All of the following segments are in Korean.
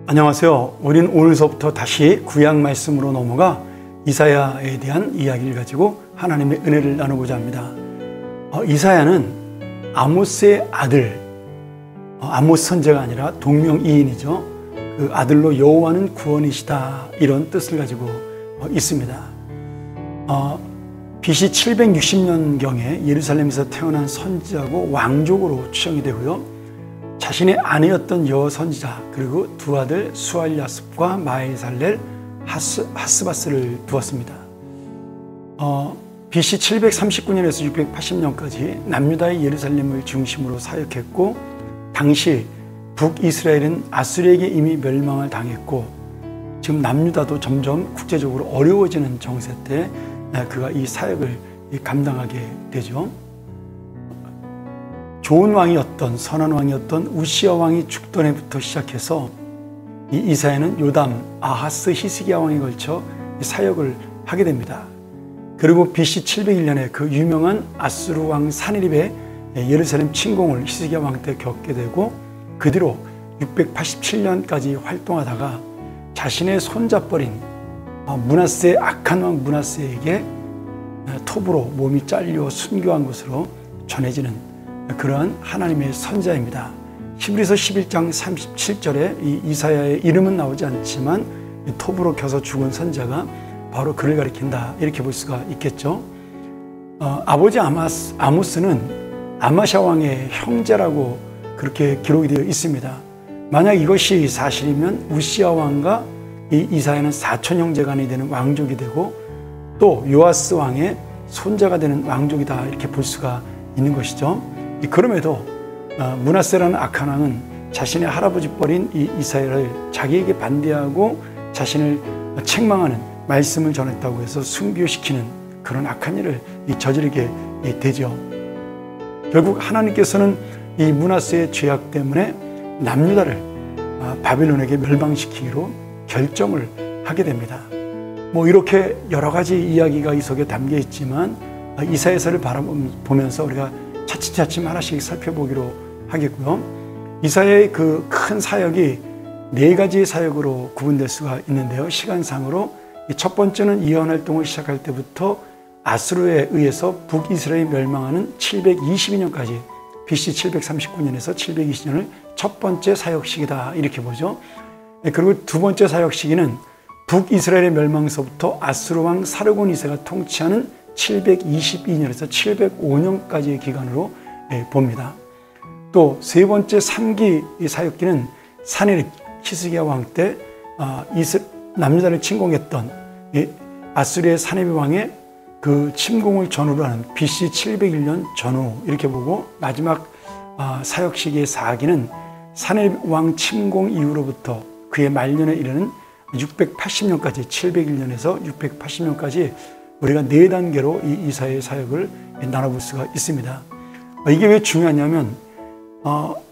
안녕하세요. 우리는 오늘서부터 다시 구약 말씀으로 넘어가 이사야에 대한 이야기를 가지고 하나님의 은혜를 나누고자 합니다. 이사야는 아모스의 아들, 아모스 선지자가 아니라 동명이인이죠. 그 아들로 여호와는 구원이시다, 이런 뜻을 가지고 있습니다. BC 760년경에 예루살렘에서 태어난 선지자고 왕족으로 추정이 되고요. 자신의 아내였던 여호 선지자, 그리고 두 아들 수알야습과 마에살렐, 하스바스를 두었습니다. BC 739년에서 680년까지 남유다의 예루살렘을 중심으로 사역했고, 당시 북이스라엘은 아수르에게 이미 멸망을 당했고, 지금 남유다도 점점 국제적으로 어려워지는 정세 때 그가 이 사역을 감당하게 되죠. 좋은 왕이었던, 선한 왕이었던 우시야 왕이 죽던 해부터 시작해서 이 이사야는 요담, 아하스, 히스기야 왕에 걸쳐 사역을 하게 됩니다. 그리고 BC 701년에 그 유명한 아수르 왕 사느립의 예루살렘 침공을 히스기야 왕 때 겪게 되고, 그 뒤로 687년까지 활동하다가 자신의 손자뻘인 므낫세, 악한 왕 므낫세에게 톱으로 몸이 잘려 순교한 것으로 전해지는 그러한 하나님의 선지자입니다. 히브리서 11장 37절에 이 이사야의 이름은 나오지 않지만 톱으로 켜서 죽은 선지자가 바로 그를 가리킨다, 이렇게 볼 수가 있겠죠. 아버지 아모스는 아마샤 왕의 형제라고 그렇게 기록이 되어 있습니다. 만약 이것이 사실이면 우시야 왕과 이 이사야는 사촌 형제간이 되는 왕족이 되고, 또 요아스 왕의 손자가 되는 왕족이다, 이렇게 볼 수가 있는 것이죠. 그럼에도 므낫세라는 악한 왕은 자신의 할아버지 뻘인 이 이사야를 자기에게 반대하고 자신을 책망하는 말씀을 전했다고 해서 순교시키는 그런 악한 일을 저지르게 되죠. 결국 하나님께서는 이 므낫세의 죄악 때문에 남유다를 바벨론에게 멸망시키기로 결정을 하게 됩니다. 이렇게 여러 가지 이야기가 이 속에 담겨 있지만 이사야서를 바라보면서 우리가 차츰차츰 하나씩 살펴보기로 하겠고요. 이사야의 그 큰 사역이 네 가지의 사역으로 구분될 수가 있는데요. 시간상으로 첫 번째는 예언 활동을 시작할 때부터 아수르에 의해서 북이스라엘이 멸망하는 722년까지 BC 739년에서 720년을 첫 번째 사역 시기다, 이렇게 보죠. 그리고 두 번째 사역 시기는 북이스라엘의 멸망서부터 아수르 왕 사르곤 2세가 통치하는 722년에서 705년까지의 기간으로 봅니다. 또 세 번째 3기 사역기는 사느립, 히스기야 왕 때 남유다를 침공했던 아수르의 사느립 왕의 그 침공을 전후로 하는 BC 701년 전후, 이렇게 보고, 마지막 사역 시기의 4기는 사느립 왕 침공 이후로부터 그의 말년에 이르는 680년까지, 701년에서 680년까지 우리가 네 단계로 이 이사야의 사역을 나눠볼 수가 있습니다. 이게 왜 중요하냐면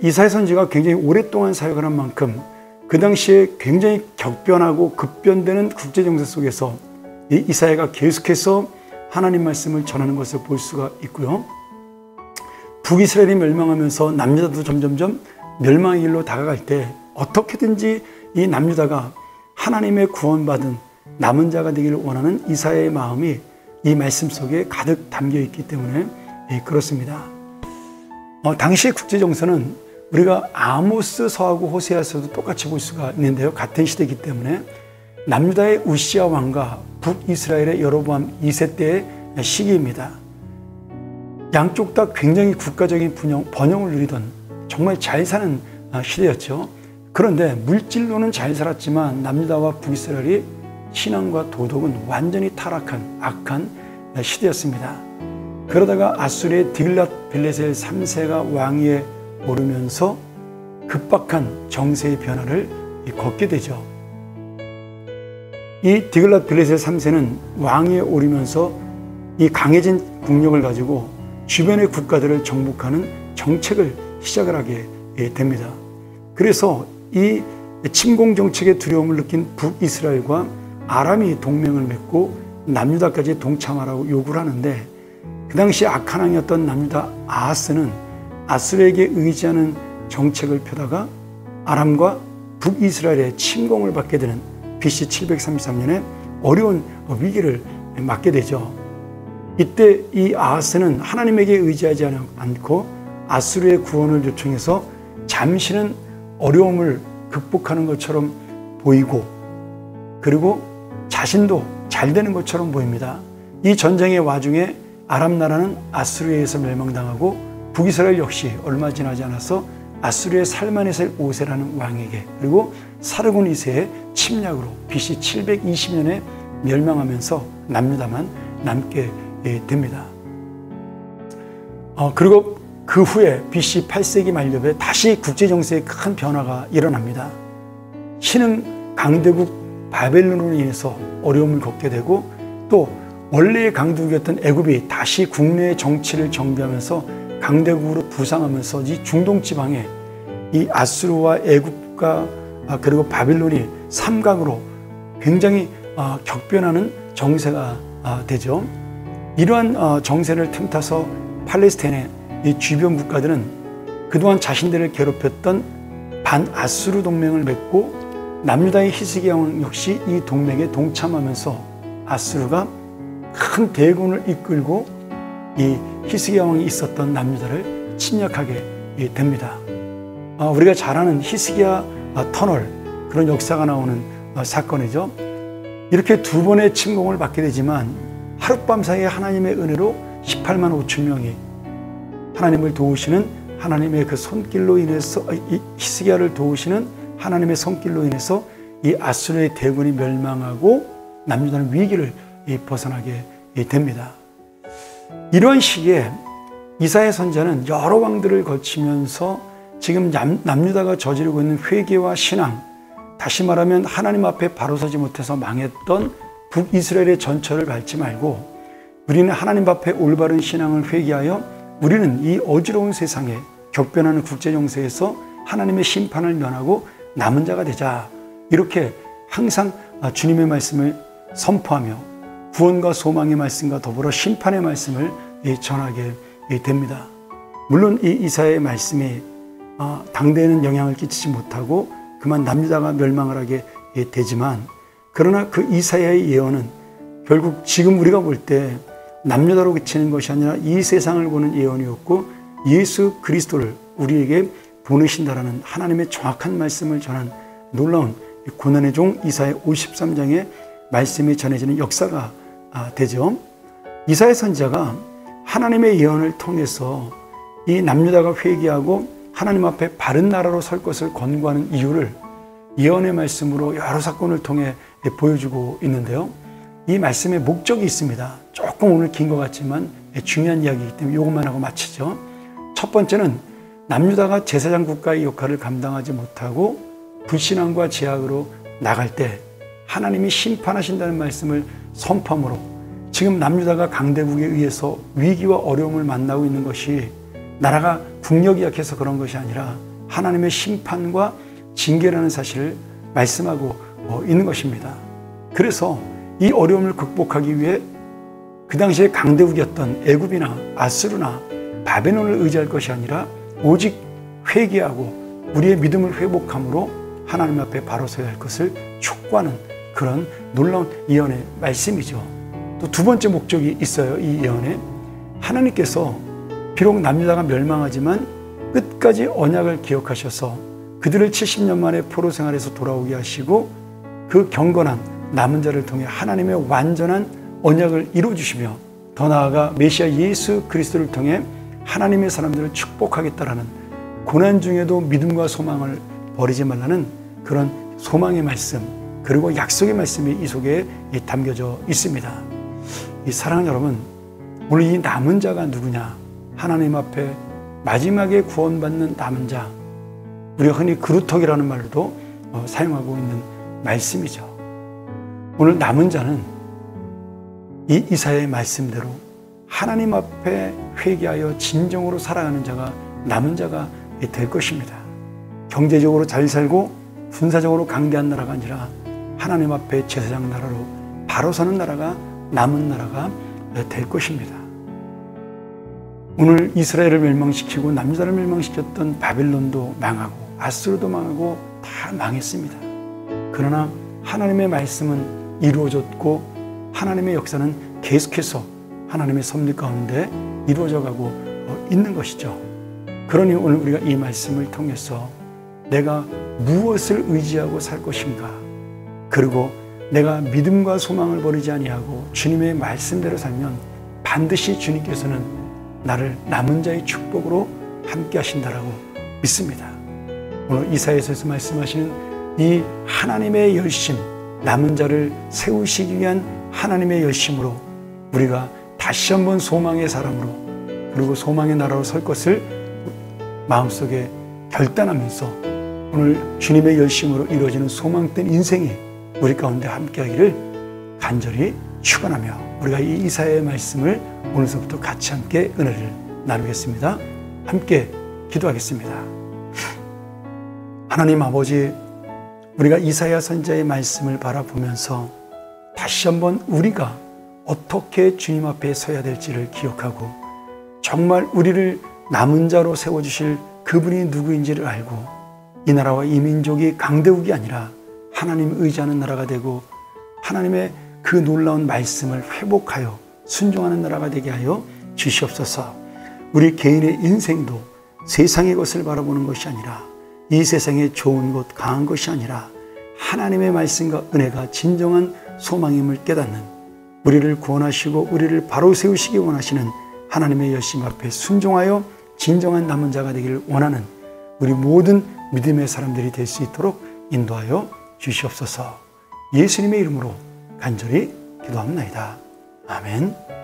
이사야 선지가 굉장히 오랫동안 사역을 한 만큼 그 당시에 굉장히 격변하고 급변되는 국제정세 속에서 이 이사야가 계속해서 하나님 말씀을 전하는 것을 볼 수가 있고요. 북이스라엘이 멸망하면서 남유다도 점점점 멸망의 길로 다가갈 때 어떻게든지 이 남유다가 하나님의 구원받은 남은 자가 되기를 원하는 이사야의 마음이 이 말씀 속에 가득 담겨 있기 때문에 그렇습니다. 당시 국제정세는 우리가 아모스서하고 호세아서도 똑같이 볼 수가 있는데요. 같은 시대이기 때문에 남유다의 우시야 왕과 북이스라엘의 여로보암 2세 때의 시기입니다. 양쪽 다 굉장히 국가적인 번영을 누리던 정말 잘 사는 시대였죠. 그런데 물질로는 잘 살았지만 남유다와 북이스라엘이 신앙과 도덕은 완전히 타락한 악한 시대였습니다. 그러다가 아수르의 디글랏 빌레셀 3세가 왕위에 오르면서 급박한 정세의 변화를 걷게 되죠. 이 디글랏 빌레셀 3세는 왕위에 오르면서 이 강해진 국력을 가지고 주변의 국가들을 정복하는 정책을 시작을 하게 됩니다. 그래서 이 침공 정책의 두려움을 느낀 북이스라엘과 아람이 동맹을 맺고 남유다까지 동참하라고 요구를 하는데, 그 당시 악한 왕이었던 남유다 아하스는 아수르에게 의지하는 정책을 펴다가 아람과 북이스라엘의 침공을 받게 되는 BC 733년에 어려운 위기를 맞게 되죠. 이때 이 아하스는 하나님에게 의지하지 않고 아수르의 구원을 요청해서 잠시는 어려움을 극복하는 것처럼 보이고, 그리고 자신도 잘 되는 것처럼 보입니다. 이 전쟁의 와중에 아람 나라는 아수르에 의해서 멸망당하고, 북이스라엘 역시 얼마 지나지 않아서 아수르의 살마네셀 5세라는 왕에게, 그리고 사르곤 2세의 침략으로 BC 720년에 멸망하면서 남유다만 남게 됩니다. 그리고 그 후에 BC 8세기 말엽에 다시 국제정세에 큰 변화가 일어납니다. 신흥 강대국 바벨론으로 인해서 어려움을 겪게 되고, 또 원래의 강대국이었던 애굽이 다시 국내의 정치를 정비하면서 강대국으로 부상하면서 이 중동 지방에 이 아수르와 애굽과 그리고 바빌론이 삼각으로 굉장히 격변하는 정세가 되죠. 이러한 정세를 틈타서 팔레스타인의 이 주변 국가들은 그동안 자신들을 괴롭혔던 반아수르 동맹을 맺고, 남유다의 히스기야 왕 역시 이 동맹에 동참하면서 아수르가 큰 대군을 이끌고 이 히스기야 왕이 있었던 남유다를 침략하게 됩니다. 우리가 잘 아는 히스기야 터널, 그런 역사가 나오는 사건이죠. 이렇게 두 번의 침공을 받게 되지만 하룻밤 사이에 하나님의 은혜로 18만 5천 명이 하나님을 도우시는 하나님의 그 손길로 인해서, 이 히스기야를 도우시는 하나님의 손길로 인해서 이 아수르의 대군이 멸망하고 남유다는 위기를 벗어나게 됩니다. 이러한 시기에 이사야 선지자는 여러 왕들을 거치면서 지금 남유다가 저지르고 있는 회개와 신앙, 다시 말하면 하나님 앞에 바로 서지 못해서 망했던 북이스라엘의 전철을 밟지 말고, 우리는 하나님 앞에 올바른 신앙을 회개하여 우리는 이 어지러운 세상에 격변하는 국제정세에서 하나님의 심판을 면하고 남은 자가 되자, 이렇게 항상 주님의 말씀을 선포하며 구원과 소망의 말씀과 더불어 심판의 말씀을 전하게 됩니다. 물론 이 이사야의 말씀이 당대에는 영향을 끼치지 못하고 그만 남유다가 멸망을 하게 되지만, 그러나 그 이사야의 예언은 결국 지금 우리가 볼 때 남유다로 그치는 것이 아니라 이 세상을 보는 예언이었고, 예수 그리스도를 우리에게 보내신다라는 하나님의 정확한 말씀을 전한 놀라운 고난의 종 이사야 53장의 말씀이 전해지는 역사가 되죠. 이사야 선지자가 하나님의 예언을 통해서 이 남유다가 회개하고 하나님 앞에 바른 나라로 설 것을 권고하는 이유를 예언의 말씀으로 여러 사건을 통해 보여주고 있는데요. 이 말씀에 목적이 있습니다. 조금 오늘 긴 것 같지만 중요한 이야기이기 때문에 이것만 하고 마치죠. 첫 번째는 남유다가 제사장 국가의 역할을 감당하지 못하고 불신앙과 제약으로 나갈 때 하나님이 심판하신다는 말씀을 선포함으로, 지금 남유다가 강대국에 의해서 위기와 어려움을 만나고 있는 것이 나라가 국력이 약해서 그런 것이 아니라 하나님의 심판과 징계라는 사실을 말씀하고 있는 것입니다. 그래서 이 어려움을 극복하기 위해 그 당시에 강대국이었던 애굽이나 아수르나 바벨론을 의지할 것이 아니라 오직 회개하고 우리의 믿음을 회복함으로 하나님 앞에 바로 서야 할 것을 촉구하는 그런 놀라운 예언의 말씀이죠. 또 두 번째 목적이 있어요. 이 예언에 하나님께서 비록 남유다가 멸망하지만 끝까지 언약을 기억하셔서 그들을 70년 만에 포로 생활에서 돌아오게 하시고, 그 경건한 남은 자를 통해 하나님의 완전한 언약을 이루어주시며, 더 나아가 메시아 예수 그리스도를 통해 하나님의 사람들을 축복하겠다라는, 고난 중에도 믿음과 소망을 버리지 말라는 그런 소망의 말씀, 그리고 약속의 말씀이 이 속에 담겨져 있습니다. 이 사랑하는 여러분, 오늘 이 남은 자가 누구냐? 하나님 앞에 마지막에 구원받는 남은 자, 우리가 흔히 그루터기라는 말로도 사용하고 있는 말씀이죠. 오늘 남은 자는 이 이사야의 말씀대로 하나님 앞에 회개하여 진정으로 살아가는 자가 남은 자가 될 것입니다. 경제적으로 잘 살고 군사적으로 강대한 나라가 아니라 하나님 앞에 제사장 나라로 바로 서는 나라가 남은 나라가 될 것입니다. 오늘 이스라엘을 멸망시키고 남유다를 멸망시켰던 바벨론도 망하고 아수르도 망하고 다 망했습니다. 그러나 하나님의 말씀은 이루어졌고 하나님의 역사는 계속해서 하나님의 섭리 가운데 이루어져 가고 있는 것이죠. 그러니 오늘 우리가 이 말씀을 통해서 내가 무엇을 의지하고 살 것인가, 그리고 내가 믿음과 소망을 버리지 아니하고 주님의 말씀대로 살면 반드시 주님께서는 나를 남은 자의 축복으로 함께 하신다라고 믿습니다. 오늘 이사야서에서 말씀하시는 이 하나님의 열심, 남은 자를 세우시기 위한 하나님의 열심으로 우리가 다시 한번 소망의 사람으로, 그리고 소망의 나라로 설 것을 마음속에 결단하면서 오늘 주님의 열심으로 이루어지는 소망된 인생이 우리 가운데 함께하기를 간절히 축원하며 우리가 이 이사야의 말씀을 오늘서부터 같이 함께 은혜를 나누겠습니다. 함께 기도하겠습니다. 하나님 아버지, 우리가 이사야 선지자의 말씀을 바라보면서 다시 한번 우리가 어떻게 주님 앞에 서야 될지를 기억하고 정말 우리를 남은 자로 세워주실 그분이 누구인지를 알고 이 나라와 이 민족이 강대국이 아니라 하나님 의지하는 나라가 되고 하나님의 그 놀라운 말씀을 회복하여 순종하는 나라가 되게 하여 주시옵소서. 우리 개인의 인생도 세상의 것을 바라보는 것이 아니라 이 세상의 좋은 것, 강한 것이 아니라 하나님의 말씀과 은혜가 진정한 소망임을 깨닫는, 우리를 구원하시고 우리를 바로 세우시기 원하시는 하나님의 열심 앞에 순종하여 진정한 남은 자가 되기를 원하는 우리 모든 믿음의 사람들이 될 수 있도록 인도하여 주시옵소서. 예수님의 이름으로 간절히 기도합니다. 아멘.